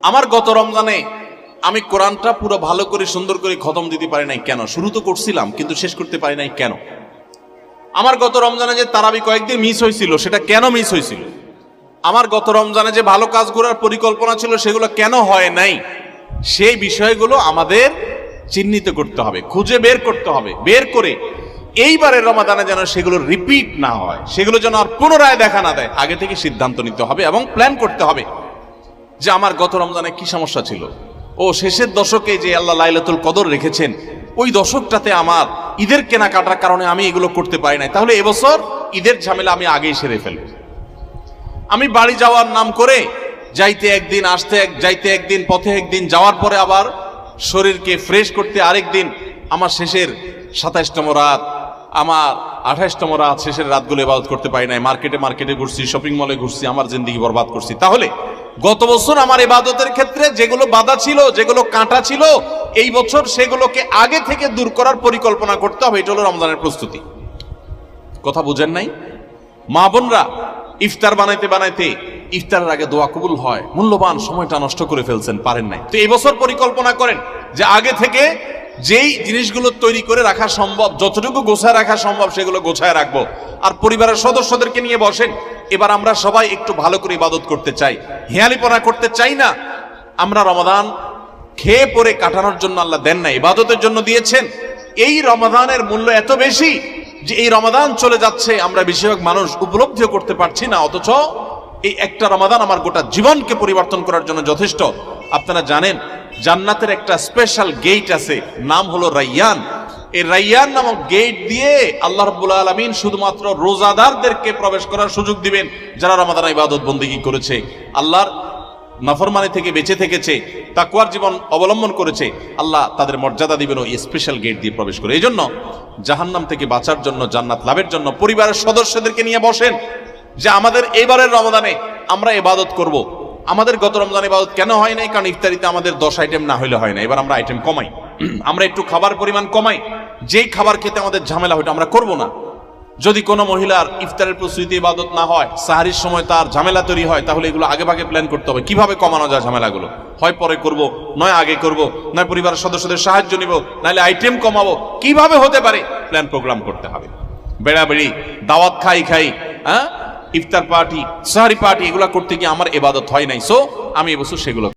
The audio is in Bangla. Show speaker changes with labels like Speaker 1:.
Speaker 1: আমার গত রমজানে আমি কোরআনটা পুরো ভালো করে সুন্দর করে খতম দিতে পারি নাই কেন? শুরু তো করছিলাম কিন্তু শেষ করতে পারি নাই কেন? আমার গত রমজানে যে তারাবি কয়েকদিন মিস হয়েছিল সেটা কেন মিস হয়েছিল? আমার গত রমজানে যে ভালো কাজগুলোর পরিকল্পনা ছিল সেগুলো কেন হয় নাই? সেই বিষয়গুলো আমাদের চিহ্নিত করতে হবে, খুঁজে বের করতে হবে, বের করে এইবারের রমাদানে যেন সেগুলো রিপিট না হয়, সেগুলো যেন আর পুনরায় দেখা না দেয়, আগে থেকে সিদ্ধান্ত নিতে হবে এবং প্ল্যান করতে হবে যে আমার গত রমজানে কি সমস্যা ছিল, ও শেষের দশকে যে আল্লাহ লাইলাতুল কদর রেখেছেন ওই দশকটাতে আমার ঈদের কেনাকাটার কারণে আমি এগুলো করতে পারি নাই, তাহলে এবছর ঈদের ঝামেলা আমি আগেই সেরে ফেলব। আমি বাড়ি যাওয়ার নাম করে যাইতে একদিন, আসতে যাইতে একদিন, পথে একদিন, যাওয়ার পরে আবার শরীরকে ফ্রেশ করতে আরেকদিন, আমার শেষের 27তম রাত, আমার 28তম রাত, শেষের রাতগুলো ইবাদত করতে পারি নাই, মার্কেটে ঘুরছি, শপিং মলে ঘুরছি, আমার জিন্দেগি বরবাদ করছি। তাহলে গত বছর আমার ইবাদতের ক্ষেত্রে যেগুলো বাধা ছিল, যেগুলো কাঁটা ছিল, এই বছর সেগুলোকে আগে থেকে দূর করার পরিকল্পনা করতে হবে। এটা হলো রমজানের প্রস্তুতি। কথা বুঝেন নাই? মা বোনরা ইফতার বানাইতে বানাইতে ইফতারের আগে দোয়া কবুল হয়, মূল্যবান সময়টা নষ্ট করে ফেলছেন, পারেন নাই। তো এই বছর পরিকল্পনা করেন যে আগে থেকে যেই জিনিসগুলো তৈরি করে রাখা সম্ভব, যতটুকু গোছায় রাখা সম্ভব সেগুলো গোছায় রাখবো। আর পরিবারের সদস্যদেরকে নিয়ে বসেন, এবার আমরা সবাই একটু ভালো করে ইবাদত করতে চাই, হেয়ালিপনা করতে চাই না। আমরা রমাদান খেয়ে পরে কাটানোর জন্য আল্লাহ দেন না, ইবাদতের জন্য দিয়েছেন। এই রমাদানের মূল্য এত বেশি যে এই রমাদান চলে যাচ্ছে, আমরা বেশিরভাগ মানুষ উপলব্ধিও করতে পারছি না, অথচ এই একটা রমাদান আমার গোটা জীবনকে পরিবর্তন করার জন্য যথেষ্ট। আপনারা জানেন জান্নাতের একটা স্পেশাল গেট আছে, নাম হলো রাইয়ান। এই রাইয়ান নামক গেট দিয়ে আল্লাহ রাব্বুল আলামিন শুধুমাত্র রোজাদারদেরকে প্রবেশ করার সুযোগ দিবেন যারা রমাদান ইবাদত বন্দেগী করেছে, আল্লাহর নাফরমানি থেকে বেঁচে থেকেছে, তাকওয়ার জীবন অবলম্বন করেছে। আল্লাহ তাদের মর্যাদা দিবেন ওই স্পেশাল গেট দিয়ে প্রবেশ করে। এই জন্য জাহান্নাম থেকে বাঁচার জন্য, জান্নাত লাভের জন্য পরিবারের সদস্যদেরকে নিয়ে বসেন যে আমাদের এইবারের রমাদানে আমরা ইবাদত করব। আমাদের গত রমজান ইবাদত কেন হয় নাই? কারণ ইফতারিতে আমাদের 10 আইটেম না হইলে হয় না। এবার আমরা আইটেম কমাই, আমরা একটু খাবার পরিমাণ কমাই, যেই খাবার খেতে আমাদের ঝামেলা হইতো আমরা করব না। যদি কোনো মহিলার ইফতারের প্রস্তুতি ইবাদত না হয়, সাহারির সময় তার ঝামেলা তৈরি হয়, তাহলে এগুলো আগে ভাগে প্ল্যান করতে হবে কিভাবে কমানো যায় ঝামেলাগুলো। হয় পরে করব, নয় আগে করব, নয় পরিবারের সদস্যদের সাহায্য নিব, নাহলে আইটেম কমাবো, কিভাবে হতে পারে প্ল্যান প্রোগ্রাম করতে হবে। বেড়াবেড়ি, দাওয়াত খাই, ইফতার পার্টি, সাহারি পার্টি, এগুলা করতে গিয়ে আমার ইবাদত হয় নাই। সো আমি এবছর সেগুলো